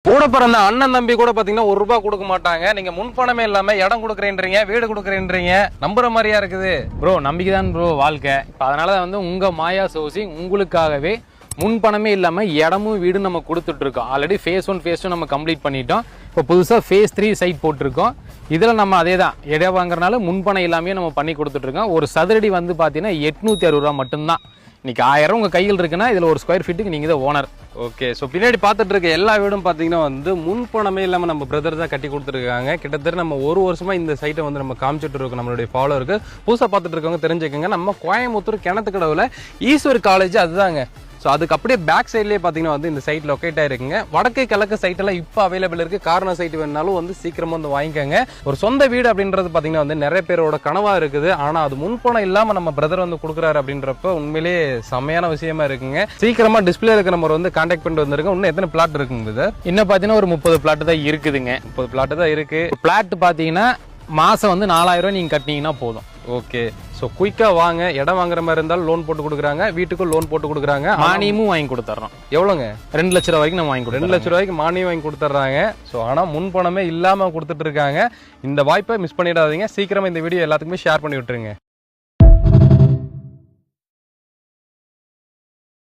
கூட பிறந்த அண்ணன் தம்பி கூட பாத்தீங்கன்னா ₹1 கொடுக்க மாட்டாங்க. நீங்க முன்பணமே இல்லாம இடம் கொடுக்குறேன்றீங்க, வீடு கொடுக்குறேன்றீங்க, நம்புற மாதிரியா இருக்குது ப்ரோ. நம்பிக்கை தான் ப்ரோ வாழ்க்கை. இப்போ அதனால வந்து உங்க மாயா ஹவுசிங் உங்களுக்காகவே முன்பணமே இல்லாம இடமும் வீடும் நம்ம கொடுத்துட்டு இருக்கோம். ஆல்ரெடி ஃபேஸ் 1 ஃபேஸ் 2 நம்ம கம்ப்ளீட் பண்ணிட்டோம். இப்போ புதுசாக ஃபேஸ் 3 சைட் போட்டிருக்கோம். இதில் நம்ம அதே தான் இடம் வாங்குறதுனால முன்பணம் இல்லாமே நம்ம பண்ணி கொடுத்துட்ருக்கோம். ஒரு சதுரடி வந்து பார்த்தீங்கன்னா ₹860 மட்டும்தான். இன்னைக்கு 1000 உங்கள் கையில் இருக்குன்னா இதில் ஒரு ஸ்கொயர் ஃபீட்டுக்கு நீங்கள் தான் ஓனர். ஓகே. ஸோ பின்னாடி பார்த்துட்டு இருக்க எல்லா வீடும் பார்த்தீங்கன்னா வந்து முன்பணமே இல்லாமல் நம்ம பிரதர் தான் கட்டி கொடுத்துருக்காங்க. கிட்டத்தட்ட நம்ம ஒரு வருஷமா இந்த சைட்டை வந்து நம்ம காமிச்சிட்டு இருக்கோம். நம்மளுடைய ஃபாலோவருக்கு புதுசாக பார்த்துட்டு இருக்கவங்க தெரிஞ்சுக்கோங்க. நம்ம கோயம்புத்தூர் கிணத்துக்கடவுல ஈஸ்வர் காலேஜ் அதுதாங்க. ஸோ அதுக்கு அப்படியே பேக் சைட்லேயே பார்த்தீங்கன்னா வந்து இந்த சைட் லொக்கேட் ஆயிருக்குங்க. வடக்கு கிழக்கு சைட்டெல்லாம் இப்போ அவைலபிள் இருக்குது. கார்னர் சைட் வேணுனாலும் வந்து சீக்கிரமாக வந்து வாங்கிக்கோங்க. ஒரு சொந்த வீடு அப்படின்றது பார்த்தீங்கன்னா வந்து நிறைய பேரோட கனவாக இருக்குது. ஆனால் அது முன்பணம் இல்லாமல் நம்ம பிரதர் வந்து கொடுக்குறாரு அப்படின்றப்ப உண்மையிலேயே செம்மையான விஷயமா இருக்குங்க. சீக்கிரமாக டிஸ்பிளே இருக்கிற நம்பர் வந்து கான்டாக்ட் பண்ணிட்டு வந்துருங்க. இன்னும் எத்தனை பிளாட் இருக்குங்க சார்? இன்னும் பார்த்தீங்கன்னா ஒரு 30 பிளாட் தான் இருக்குதுங்க. 30 பிளாட் தான் இருக்குது. பிளாட் பார்த்தீங்கன்னா மாதம் வந்து ₹4000 நீங்கள் கட்டினீங்கன்னா போதும். ஓகே. ஸோ குயிக்காக வாங்க. இடம் வாங்குற மாதிரி இருந்தாலும் லோன் போட்டு கொடுக்குறாங்க, வீட்டுக்கும் லோன் போட்டு கொடுக்குறாங்க, மானியமும் வாங்கி கொடுத்துட்றோம். எவ்வளோங்க? ₹2 லட்சம் வரைக்கும் நம்ம வாங்கி கொடுத்தோம். ₹2 லட்சம் ரூபாய்க்கு மானியம் வாங்கி கொடுத்துட்றாங்க. ஸோ ஆனால் முன்பணமே இல்லாமல் கொடுத்துட்டு இருக்காங்க. இந்த வாய்ப்பை மிஸ் பண்ணிடாதீங்க. சீக்கிரமாக இந்த வீடியோ எல்லாத்துக்குமே ஷேர் பண்ணி விட்டுருங்க.